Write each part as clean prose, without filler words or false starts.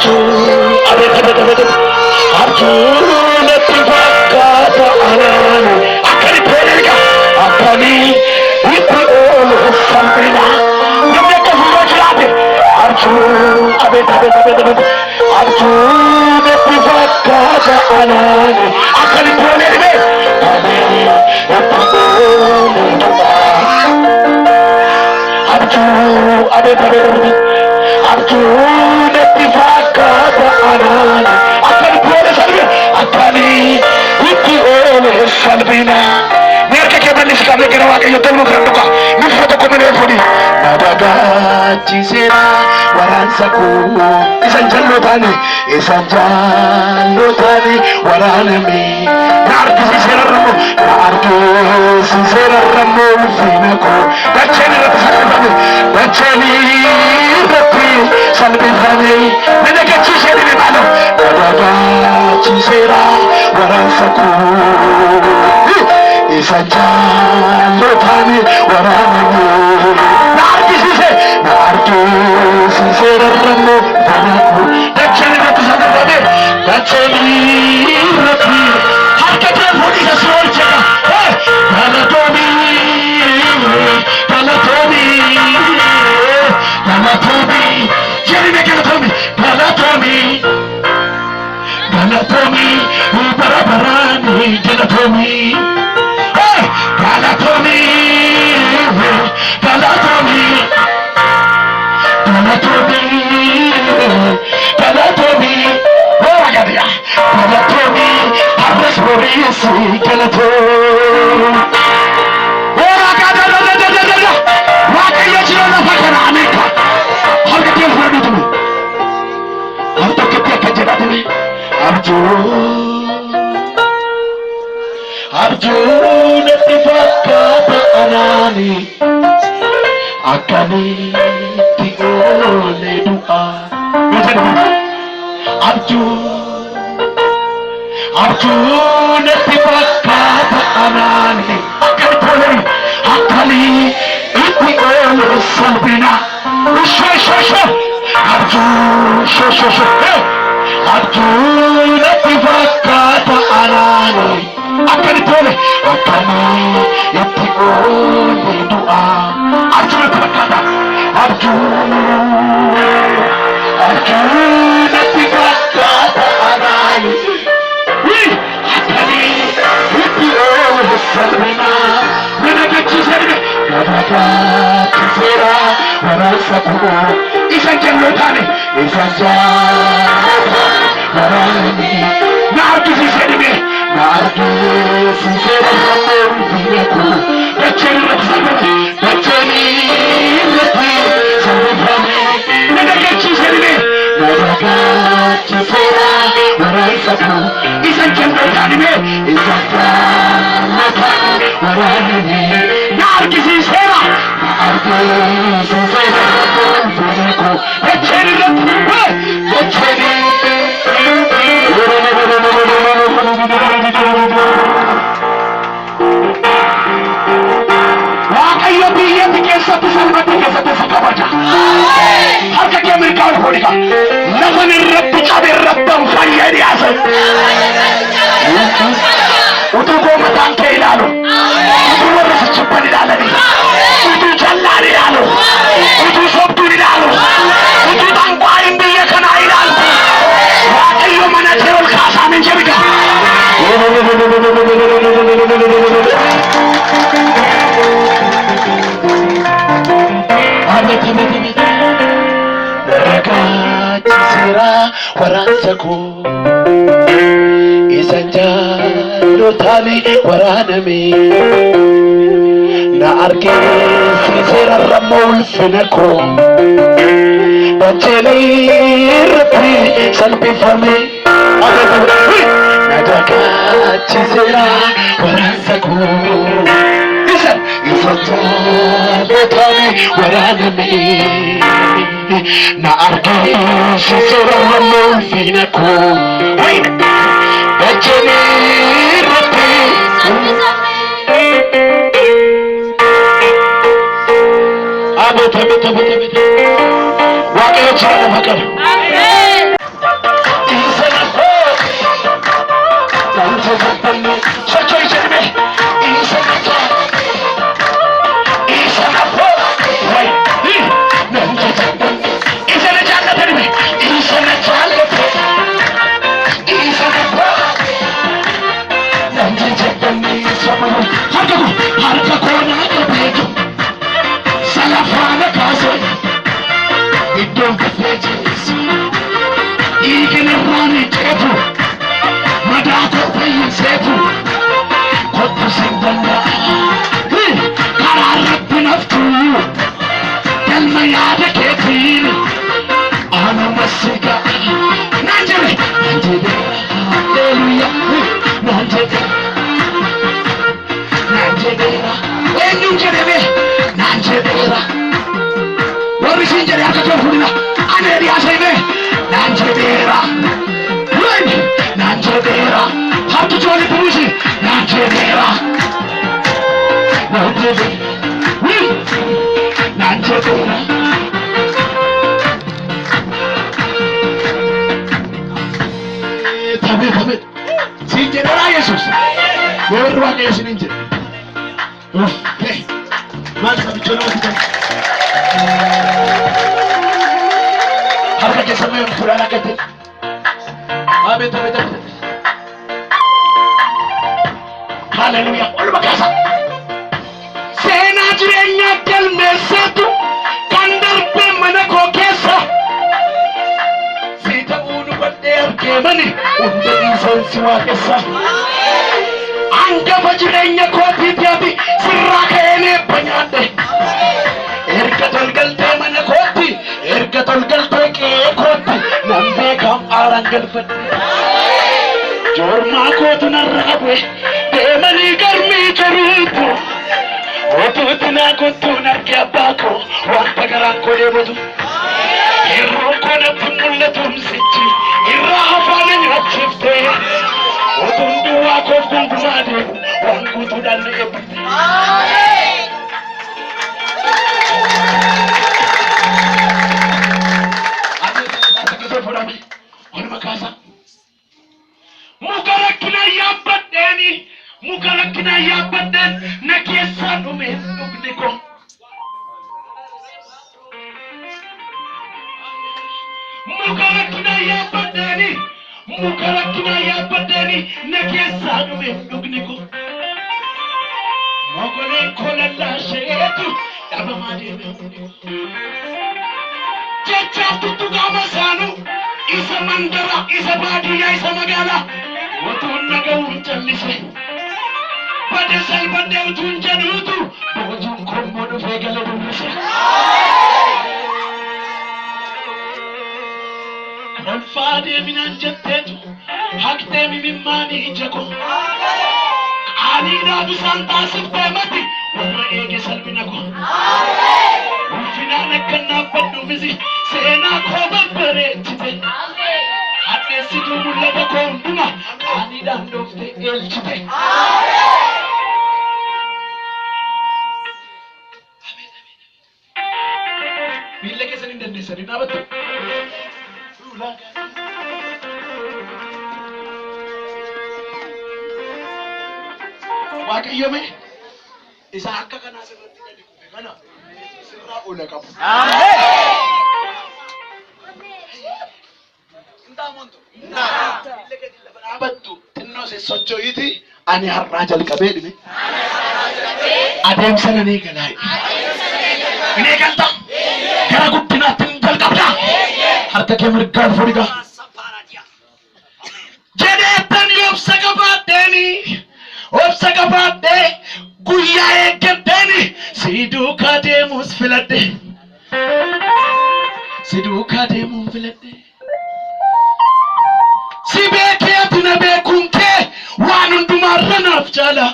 Abet abet abet. Arjuna tifakata anan. Akali polega. Akali itu olu sampina. Namanya kefulah celade. Arjuna abet abet abet abet. Arjuna tifakata anan. Akali polega. Akali itu olu Arjuna abet abet abet. Arjuna tifakata anan. Akali polega. Akali itu olu sampina. Mereka kebenis kami kena wakai yotel muka luka. Nufata kumene fudi. Nabaga cisera waransaku. Isan jallo tani waranami. Narki cisera ramu. Narki cisera ramu finaku. Dacheni rati salibani. Dacheni rati salibani. Mereka cisera di mana? Nabaga cisera waransaku. Isanjalo tani waranami. Narki sise ramu danaku. Dacheni rati salibani. Dacheni rati. Harka telefoni ka suara cakap. Hey, Galatomi. Jadi mereka Galatomi. Bara-barani Galatomi. Hey, Galatomi. Oh, agaknya. Galatomi. Harus berisi Galatomi. Oh, agaknya. Makanya jangan pakai Amerika. Harga telepon itu. Harga ketika kejaran ini. Arjuna tifakata anani. Akani tiole doa. Arjuna tifakata anani. Akani tiole. Akani tiole sampina. Arjuna tifakata anani. Akani tiole. Akani tiole doa. Arjuna tifakata. Arjuna tifakata anani. Akani tiole sampina. Mereka cisera. Mereka cisera. Warasaku. Isan jallo tani. Warani. Narki sise ni. Narki sise ramu finaku. Dacheni rati salibani. Mereka cisera. Mereka cisera. Warasaku. Isan jallo tani. Warani. Narki sisera. Narki sisera ramu finaku. Dacheni rati. Dacheni. Waaqayyo biyya keessatti salphate keessatti sakabaja. Harka kee mirgaan hodhika. Lafan irratti cabe irrattan fayyadi ase. Utuu goomataan kee ilaalu. Utuu warra sichibban ilaalani. Utuu jallaan ilaalu. Utuu sobduun ilaalu. Utuu tanqaayin biyya kanaa ilaalu. Waaqayyo mana kee ol kaasaa min jedhiga. Mereka cisera waransaku. Isan jallo tani waranami. Na arge sisera ramu finaku. Dacheni rati salibani. Mereka cisera waransaku. Isan jallo tani waranami. Na arge sisera ramu finaku. Dacheni rati. Abet. Waaqayyo jira fakkaata. jedhame naan jedheera warri siin jedhe akka tolfudina ani dhiyaasayne naan jedheera naan jedheera hattu jooli buusi naan jedheera naan jedheera tabe siin jedheera Yesuus warri waaqayyo isiniin jedhe maal sabichoo namatti ta'e harka keessa mee fuudhaan akka ta'e abeet haleluuyaa ol makaasa seenaa jireenyaa galmeessatu kan darbee mana koo keessa si ta'uu nu badhee argeemani hunda dhiisaan si waaqessa angafa jireenya kootiitiifi sirraa ka'een eebba nyaadhe erga tolgaltee mana kootti erga tolgaltee qe'ee kootti nan beekam aaraan galfadhe joormaa kootu narra qabe deemanii garmii jiruutu otuutti naa kottuun arge abbaa koo wanta garaan koo dheebotu yeroo koo natti mul'atumsichi irraa hafaana nyaachifte otuun duwwaa koof gungumaa deemu waan guutuudhaan na eebbifte mukarakkina yaabbadheen na keessaa dhume dhugni koo mukarakkina yaabbadheeni na keessaa dhume dhugni koo mogoleen koo lallaasheetu dhabamaa deeme jechaaf tuttuqaama isaanu isa mandara isa baadiyyaa isa magaalaa otuun naga'uun callise bade salbadde utuun jedhuutu bootuun kommoo dhufee gala dubbise kolfaa deeminaan jetteetu haqxee mimimmaanii ija koo qaaliidhaa bisaan taasiftee mati warra eege salphina koo ulfinaan akkannaaf badhuufisi seenaa koo babbareechite hadheessituu mul'ata koo hunduma qaaliidhaan dhooftee eelchite miilla keessan hin dandeessanii dhaabattu waaqayyo mee isa akka kanaa sirratti gadi kufe kana sirraa ola qabu dhaabattu xinnoo se socho'iiti ani har'aa jalqabee dhime adeemsa nan eegalaa hin eegalta gara guddinaatti hin jalqabda harka kee mirgaan fudhiga jedheettan obsa qabaadhee guyyaa eeggadheeni si duukaa deemuus filadhe si beekee ati na beekuun kee waan hundumaarra naaf jaala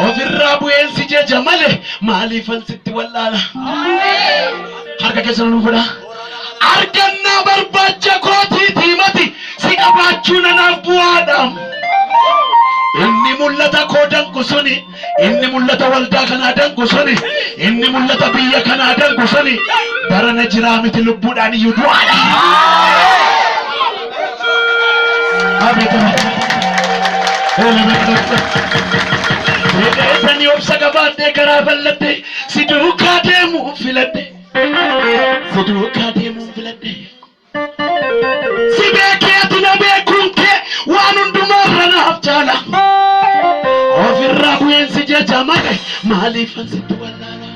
ofirraa bu'een si jeja malee maaliifan sitti wallaala harka keessa nu fudha argannaa barbaacha kootiitii mati si qabaachuu nanaaf bu'aadhaam inni mul'ata koo danqu suni inni mul'ata waldaa kanaa danqu suni inni mul'ata biyya kanaa danqu suni barana jiraa miti lubbuudhaan iyyuu du'aadha Sani obsa qabaadhee garaa bal'adhe si duukaa deemuun filadhe si beekee ati na beekuun kee waan hundumaarra naaf jaala ofirraa bu'een si jecha malee maaliifan sitti wallaala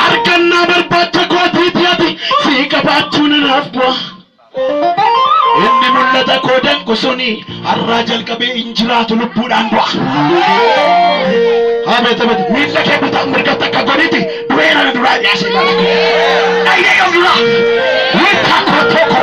argannaa barbaacha kootiiti ati si qabaachuu nanaaf bu'a inni mul'ata koo danqu suni har'aa jalqabee hin jiraatu lubbuudhaan du'a abeet miilla kee bitaa mirgatti akka godhiti du'eera na duraa dhiyaasee ilaala ayyee yoo duraa wiirtaa koo tokko